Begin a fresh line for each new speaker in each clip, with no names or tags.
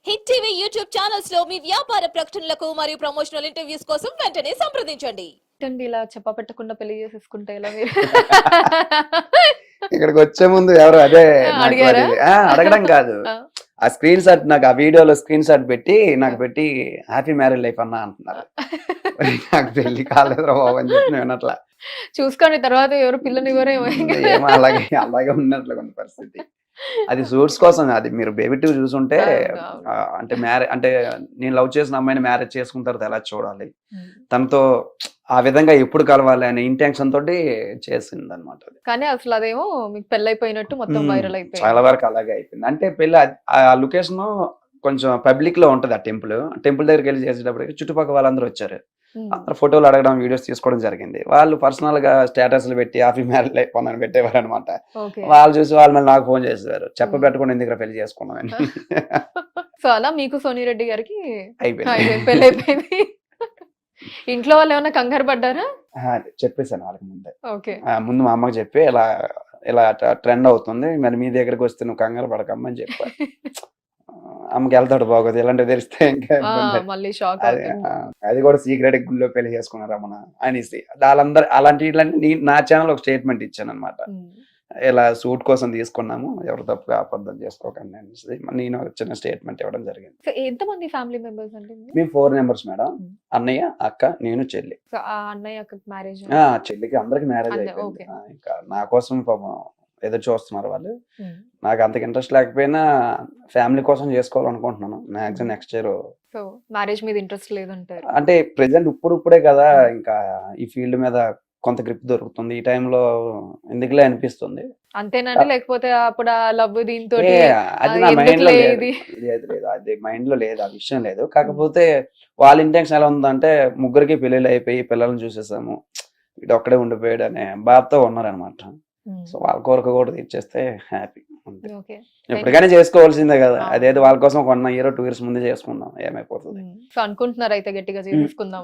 Hit TV YouTube channels లో మీ వ్యాపార ప్రకటనలకు మరియు ప్రమోషనల్ ఇంటర్వ్యూస్ కోసం వెంటనే సంప్రదించండి.
ఏంటండి ఇలా చెప్పపెట్టకుండా పెళ్లి చేసేసుకుంటే ఎలా మీరు?
ఇక్కడికి వచ్చే ముందు ఎవరు అదే నాకు
అడిగారా?
అది అడగడం కాదు,
ఆ,
ఆ స్క్రీన్ షాట్ నాకు ఆ వీడియోలో స్క్రీన్ షాట్ పెట్టి నాకు పెట్టి హ్యాపీ మ్యారేజ్ లైఫ్ అన్నా అంటున్నారు. నాకు పెళ్లి కాలేదురా బాబు అని చెప్పి నేను అట్లా
చూసుకోండి తర్వాత ఎవరు పిల్లనివ్వరేమో.
ఏమో అలాగే అలాగే ఉన్నట్లు కొన్ని పరిస్థితి. అది సూట్స్ కోసం, అది మీరు బేబీ టూ చూసుంటే
అవును, అవును.
అంటే మ్యారేజ్ అంటే నేను లవ్ చేసిన అమ్మాయిని మ్యారేజ్ చేసుకున్న తర్వాత ఎలా చూడాలి, తనతో ఆ విధంగా ఎప్పుడు కలవాలి అనే ఇంటెన్షన్ తోటి చేసింది అనమాట.
కానీ అసలు అదేమో మీకు పెళ్ళైపోయినట్టు మొత్తం వైరల్ అయిపోయింది.
చాలా వరకు అలాగే అయిపోయింది. అంటే పెళ్లి ఆ లొకేషన్ కొంచెం పబ్లిక్ లో ఉంటది. ఆ టెంపుల్ దగ్గరికి వెళ్ళి చేసేటప్పటికి చుట్టుపక్కల వాళ్ళందరూ వచ్చారు.
ఉమ్,
అందరూ ఫోటోలు అడగడం, వీడియోస్ తీసుకోవడం జరిగింది. వాళ్ళు పర్సనల్ గా స్టేటస్లు పెట్టి హ్యాపీ మ్యారేజ్ లైఫ్ అని పెట్టేవారు అనమాట.
ఓకే.
వాళ్ళు చూసి వాళ్ళ మళ్ళీ నాకు ఫోన్ చేసేవారు, చెప్పబెట్టకుండా ఎందుకు పెళ్లి చేసుకున్నాం అని.
సో అలా మీకు సోనీ రెడ్డి గారికి
అయిపోయింది.
పెళ్ళి అయిపోయింది. ఇంట్లో వాళ్ళు ఏమైనా కంగారు పడ్డారా?
చెప్పేశాను వాళ్ళకి ముందే.
ఓకే.
ముందు మా అమ్మకి చెప్పి ఇలా ఇలా ట్రెండ్ అవుతుంది, మరి మీ దగ్గరికి వస్తే నువ్వు కంగారు పడకమ్మని చెప్పాను. అమ్మకి వెళ్తాడు బాగోదు ఇలాంటివి తెలిస్తే ఇంకా ఇబ్బంది.
మళ్ళీ షాక్
అది అది కూడా సీక్రెట్ గుళ్ళో పెళ్లి చేసుకున్నారు రమణ అనేసి వాళ్ళందరూ అలాంటి నా ఛానల్ ఒక స్టేట్మెంట్ ఇచ్చాను అనమాట. ఇలా సూట్ కోసం తీసుకున్నాము, ఎవరు తప్పుగా అబద్ధం చేసుకోకండి అనేసి నేను చిన్న స్టేట్మెంట్ ఇవ్వడం జరిగింది.
సో ఎంతమంది ఫ్యామిలీ మెంబర్స్ అండి మీరు?
మేము 4 members మేడం. అన్నయ్య, అక్క, నేను, చెల్లి.
సో ఆ అన్నయ్య మ్యారేజ్?
చెల్లికి అందరికి మ్యారేజ్
అంతే,
అయిపోయింది.
ఓకే.
ఇంకా నా కోసం పాపం ఎదురు చూస్తున్నారు వాళ్ళు. నాకు అంతకు ఇంట్రెస్ట్ లేకపోయినా ఫ్యామిలీ కోసం చేసుకోవాలనుకుంటున్నాను. Maximum next year.
So marriage మీద ఇంట్రెస్ట్ లేదంటారు?
అంటే ప్రెసెంట్ ఇప్పుడే కదా ఇంకా ఈ ఫీల్డ్ మీద కొంత గ్రిప్ దొరుకుతుంది. ఈ టైంలో ఎందుకులే అనిపిస్తుంది.
అంతేనండి, లేకపోతే అప్పుడు ఆ లవ్ దీంతో
అది నా మైండ్ లో లేదు. అది మైండ్ లో లేదు, ఆ విషయం లేదు. కాకపోతే వాళ్ళ ఇంటెన్షన్ ఎలా ఉందంటే ముగ్గురికి పెళ్ళిళ్ళు అయిపోయి పిల్లల్ని చూసేసాము, వీడు ఒక్కడే ఉండిపోయాడు అనే బాధతో ఉన్నారనమాట. సో వాళ్ళ కోరిక కూడా తీర్చేస్తే హ్యాపీ. అంతే, ఎప్పటికైనా చేసుకోవాల్సిందే కదా. అదేదో వాళ్ళ కోసం 1 year 2 years ముందే చేసుకుందాం, ఏమైపోతుంది.
సో అనుకుంటున్నారు అయితే గట్టిగా చేసుకుందాం.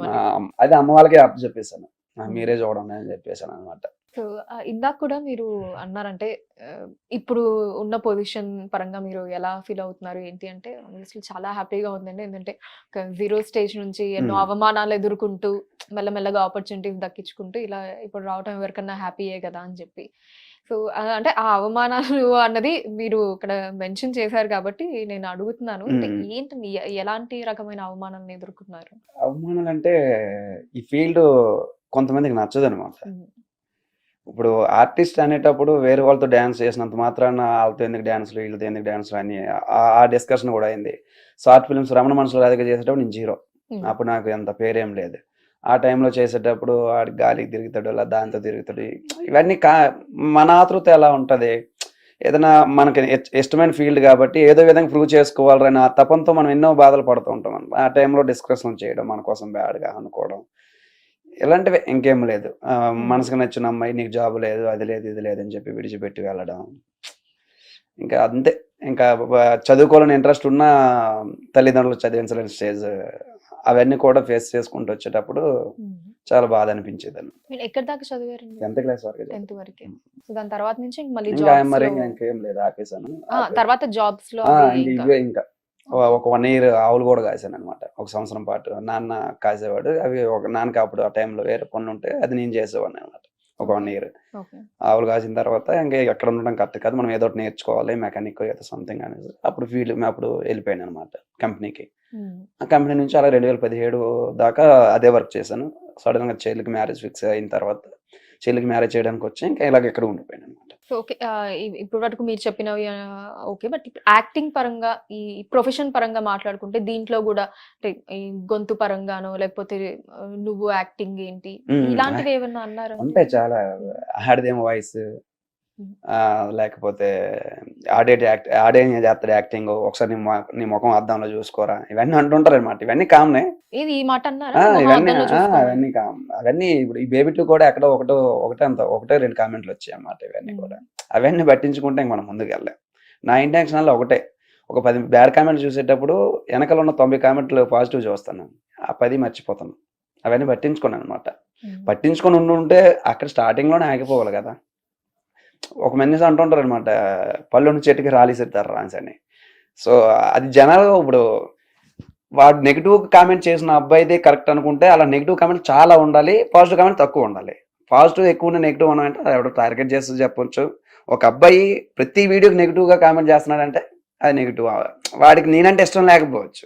అది అమ్మ వాళ్ళకి అప్పు చెప్పేశాను, మీరే చూడండి అని చెప్పేశాను అనమాట.
సో ఇందాక కూడా మీరు అన్నారంటే ఇప్పుడు ఉన్న పొజిషన్ పరంగా మీరు ఎలా ఫీల్ అవుతున్నారు ఏంటి అంటే, అసలు చాలా హ్యాపీగా ఉందండి. ఎందుకంటే ఒక 0 stage నుంచి ఎన్నో అవమానాలు ఎదుర్కొంటూ మెల్లమెల్లగా ఆపర్చునిటీస్ దక్కించుకుంటూ ఇలా ఇప్పుడు రావటం ఎవరికన్నా హ్యాపీయే కదా అని చెప్పి. సో అంటే ఆ అవమానాలు అన్నది మీరు ఇక్కడ మెన్షన్ చేశారు కాబట్టి నేను అడుగుతున్నాను, అంటే ఏంటండి ఎలాంటి రకమైన అవమానాలను ఎదుర్కొన్నారు?
అవమానాలు అంటే ఈ ఫీల్డ్ కొంతమందికి నచ్చదు అనమాట. ఇప్పుడు ఆర్టిస్ట్ అనేటప్పుడు వేరే వాళ్ళతో డ్యాన్స్ చేసినంత మాత్రాన వాళ్ళతో ఎందుకు డ్యాన్స్లు, వీళ్ళతో ఎందుకు డ్యాన్స్లు అని ఆ డిస్కషన్ కూడా అయింది. షార్ట్ ఫిల్మ్స్ రమణ మనసులో రాధిక చేసేటప్పుడు నేను 0. అప్పుడు నాకు ఎంత పేరేం లేదు. ఆ టైంలో చేసేటప్పుడు ఆడి గాలికి తిరుగుతాడు, అలా దాంతో తిరుగుతాడు. ఇవన్నీ మన ఆతృత ఎలా ఉంటుంది, ఏదైనా మనకి ఇష్టమైన ఫీల్డ్ కాబట్టి ఏదో విధంగా ప్రూవ్ చేసుకోవాలని ఆ తపంతో మనం ఎన్నో బాధలు పడుతూ ఉంటాం. ఆ టైంలో డిస్కషన్ చేయడం, మన కోసం బ్యాడ్గా అనుకోవడం, ఇలాంటివి ఇంకేం లేదు. మనసుకు నచ్చిన అమ్మాయి నీకు జాబ్ లేదు, అది లేదు, ఇది లేదని చెప్పి విడిచిపెట్టి వెళ్ళడం, ఇంకా అంతే. ఇంకా చదువుకోవాలని ఇంట్రెస్ట్ ఉన్న తల్లిదండ్రులు చదివించలేని స్టేజ్, అవన్నీ కూడా ఫేస్ చేసుకుంటూ వచ్చేటప్పుడు చాలా బాధ అనిపించేది.
ఎక్కడి దాకా చదివారు?
10th class వరకు.
10th వరకే. సో దాని తర్వాత నుంచి మళ్ళీ
ఇంకేం లేదు, ఆపేసాను.
తర్వాత జాబ్స్ లో
ఇవే ఇంకా ఒక 1 year ఆవులు కూడా కాసాను అనమాట. 1 సంవత్సరం పాటు నాన్న కాసేవాడు. అవి ఒక నాన్నకి అప్పుడు ఆ టైంలో వేరే పనులు ఉంటే అది నేను చేసేవాడిని అనమాట. ఒక 1 year ఆవులు కాసిన తర్వాత ఇంకా ఎక్కడ ఉండడం కరెక్ట్ కాదు, మనం ఏదో ఒకటి నేర్చుకోవాలి, మెకానిక్ ఏదో సంథింగ్ అనేది. అప్పుడు అప్పుడు వెళ్ళిపోయాను అనమాట కంపెనీకి. ఆ కంపెనీ నుంచి అలా 2017 దాకా అదే వర్క్ చేశాను. సడన్ గా చెల్లికి మ్యారేజ్ ఫిక్స్ అయిన తర్వాత చెల్లికి మ్యారేజ్ చేయడానికి వచ్చి ఇంకా ఇలాగ ఎక్కడ ఉండిపోయాను అనమాట.
సో ఓకే, ఇప్పటి వరకు మీరు చెప్పినవి ఓకే, బట్ యాక్టింగ్ పరంగా ఈ ప్రొఫెషన్ పరంగా మాట్లాడుకుంటే దీంట్లో కూడా ఈ గొంతు పరంగానో లేకపోతే నువ్వు యాక్టింగ్ ఏంటి ఇలాంటివి ఏమన్నా అన్నారు?
అంటే చాలా ఆడదేం వాయిస్, లేకపోతే ఆడేం చేస్తాడు యాక్టింగ్, ఒకసారి నీ ముఖం అద్దంలో చూసుకోరా, ఇవన్నీ అంటుంటారు అనమాట. ఇవన్నీ కామనే.
ఇది ఈ మాట అన్నారా?
అవన్నీ అవన్నీ ఇప్పుడు ఈ బేబీ టూ కూడా ఎక్కడో ఒకటే 2 కామెంట్లు వచ్చాయి అన్నమాట. ఇవన్నీ కూడా అవన్నీ పట్టించుకుంటే ఇంక మనం ముందుకు వెళ్ళాం. నా ఇంటెన్షన్ ఒకటే, ఒక 10 బ్యాడ్ కామెంట్లు చూసేటప్పుడు వెనకాల ఉన్న 90 కామెంట్లు పాజిటివ్ చూస్తాను, ఆ 10 మర్చిపోతాను. అవన్నీ పట్టించుకున్నాను అనమాట. పట్టించుకొని ఉంటే అక్కడ స్టార్టింగ్ లోనే ఆగిపోవాలి కదా. ఒక మనిషి అంటుంటారు అనమాట, పళ్ళు చెట్టుకి రాలిసిస్తారు రాన్స్ అని. సో అది జనాలు ఇప్పుడు వాడు నెగిటివ్ కామెంట్ చేసిన అబ్బాయిదే కరెక్ట్ అనుకుంటే అలా నెగిటివ్ కామెంట్ చాలా ఉండాలి, పాజిటివ్ కామెంట్ తక్కువ ఉండాలి. పాజిటివ్ ఎక్కువ ఉన్న నెగిటివ్ ఉన్నాయంటే అది ఎవడో టార్గెట్ చేస్తూ చెప్పొచ్చు. ఒక అబ్బాయి ప్రతి వీడియోకి నెగిటివ్గా కామెంట్ చేస్తున్నాడంటే అది నెగిటివ్, వాడికి నేనంటే ఇష్టం లేకపోవచ్చు.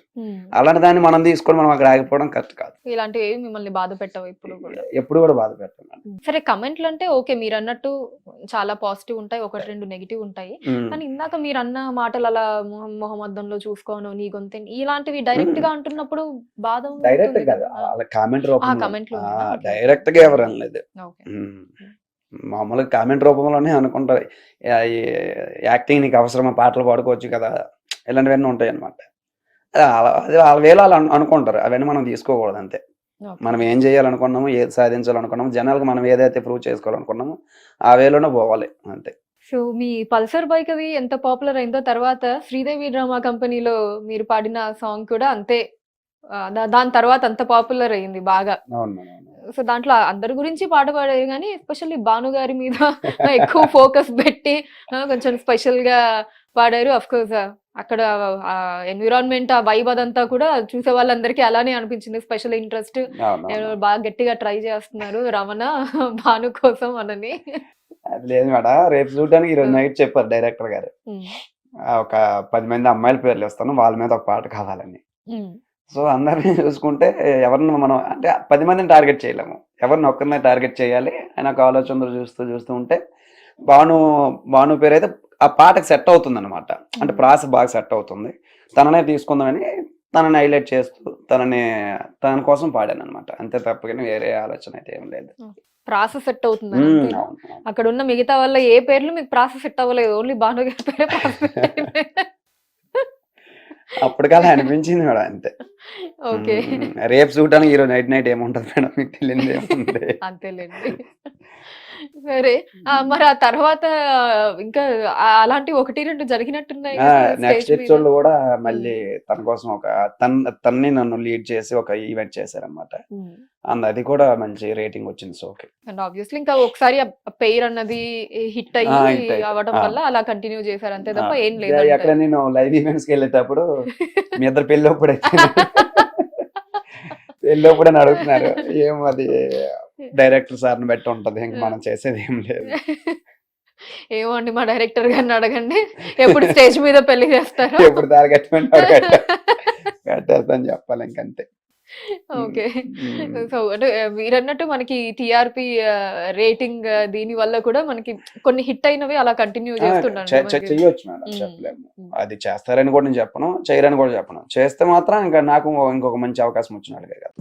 అలాంటి దాన్ని మనం తీసుకొని మనం అక్కడ ఆగిపోవడం కరెక్ట్ కాదు.
ఇలాంటివి మిమ్మల్ని బాధ పెట్టవు ఇప్పుడు కూడా?
ఎప్పుడు కూడా బాధ పెట్టాను.
సరే, కమెంట్లు అంటే ఓకే, మీరు అన్నట్టు చాలా పాజిటివ్ ఉంటాయి, ఒకటి రెండు నెగిటివ్ ఉంటాయి. కానీ ఇందాక మీరు అన్న మాటలు అలా మొహమ్మద్దంలో చూసుకోను నీ గొంతు ఇలాంటివి డైరెక్ట్ గా అంటున్నప్పుడు బాధ
డైరెక్ట్ కాదు, అలా కామెంట్ రూపంలో,
కామెంట్లు
డైరెక్ట్ గా ఎవరు అనలేదు.
ఓకే.
మామూలుగా కామెంట్ రూపంలోనే అనుకుంటారు, యాక్టింగ్ నీకు అవసరమా, పాటలు పాడుకోవచ్చు కదా, ఇలాంటివన్నీ ఉంటాయి అనమాట. అది వాళ్ళ వేళ అనుకుంటారు, అవన్నీ మనం తీసుకోకూడదు అంతే. మనం ఏం చేయాలనుకున్నాము, ఏది సాధించాలనుకున్నాము, జనాలకు మనం ఏదైతే ప్రూవ్ చేసుకోవాలనుకున్నామో ఆ వేలోనే పోవాలి అంతే.
సో మీ పల్సర్ బైక్ అది ఎంత పాపులర్ అయిందో తర్వాత శ్రీదేవి డ్రామా కంపెనీలో మీరు పాడిన సాంగ్ కూడా అంతే, దాని తర్వాత అంత పాపులర్ అయింది బాగా.
అవును మేడం.
సో దాంట్లో అందరి గురించి పాట పాడారు కానీ ఎస్పెషల్లీ భాను గారి మీద ఎక్కువ ఫోకస్ పెట్టి కొంచెం స్పెషల్ గా పాడారు. అఫ్ కోర్స్ అక్కడ ఎన్విరాన్మెంట్, ఆ వైబ్ అదంతా కూడా చూసే వాళ్ళందరికీ అలానే అనిపించింది. స్పెషల్ ఇంట్రెస్ట్, బాగా గట్టిగా ట్రై చేస్తున్నారు రమణ భాను కోసం అనని.
అది లేదు మేడం, రేపు చూడడానికి ఈరోజు నైట్ చెప్పారు డైరెక్టర్ గారు, ఒక 10 మంది అమ్మాయిల పేర్లు ఇస్తాను, వాళ్ళ మీద ఒక పాట కావాలని. సో అందరినీ చూసుకుంటే ఎవరిని మనం అంటే 10 మందిని టార్గెట్ చేయలేము, ఎవరిని ఒక్కరినే టార్గెట్ చేయాలి అని ఒక ఆలోచనలు చూస్తూ ఉంటే భాను పేరు అయితే ఆ పాటకు సెట్ అవుతుంది అనమాట. అంటే ప్రాస బాగా సెట్ అవుతుంది, తననే తీసుకుందామని తనని హైలైట్ చేస్తూ తన కోసం పాడాను అనమాట. అంతే తప్పగానే వేరే ఆలోచన అయితే ఏం లేదు.
ప్రాసెస్ సెట్ అవుతుంది. అక్కడ ఉన్న మిగతా వల్ల ఏ పేర్లు మీకు ప్రాసెస్ సెట్ అవ్వలేదు, ఓన్లీ భాను గారి పేరే
అప్పటికల్లా అనిపించింది మేడం అంతే.
ఓకే.
రేపు చూడడానికి ఈరోజు నైట్ ఏముంటది మేడం, మీకు తెలియదు ఏముంది.
అంతేలేండి. సరే, మరి ఆ తర్వాత ఇంకా అలాంటి 1-2 జరిగినట్టున్నాయి.
నెక్స్ట్ ఎపిసోడ్ లో కూడా మళ్ళీ తన కోసం తన్ని నన్ను లీడ్ చేసి ఒక ఈవెంట్ చేశారనమాట. అది కూడా మంచి రేటింగ్ వచ్చింది. So okay.
అండ్ ఆబ్వియస్లీ ఇంకా ఒకసారి పెయిర్ అన్నది హిట్ అయ్యి అవడం వల్ల అలా కంటిన్యూ చేశారు అంతే తప్ప ఏం లేదు.
అక్కడ నేను లైవ్ ఈవెంట్స్ కి వెళ్ళేటప్పుడు మీ ఇద్దరు పెళ్ళప్పుడని అడుగుతున్నారు, ఏం అది డైరెక్టర్ సార్ని బట్టి ఉంటది, ఇంకా మనం చేసేది ఏం లేదు.
ఏమో అండి, మా డైరెక్టర్ గారిని అడగండి, ఎప్పుడు స్టేజ్ మీద పెళ్లి చేస్తారు,
ఎప్పుడు దారి కట్టేస్తాను చెప్పాలి ఇంకంతే.
ఓకే. సో అంటే మీరన్నట్టు మనకి టీఆర్పీ రేటింగ్ దీని వల్ల కూడా మనకి కొన్ని హిట్ అయినవి అలా కంటిన్యూ చేస్తున్నాను.
చెయ్యొచ్చు మేడం, చెప్పలేము. అది చేస్తారని కూడా నేను చెప్పను, చేయరని కూడా చెప్పను. చేస్తే మాత్రం ఇంకా నాకు ఇంకొక మంచి అవకాశం వచ్చినట్టుగా కదా.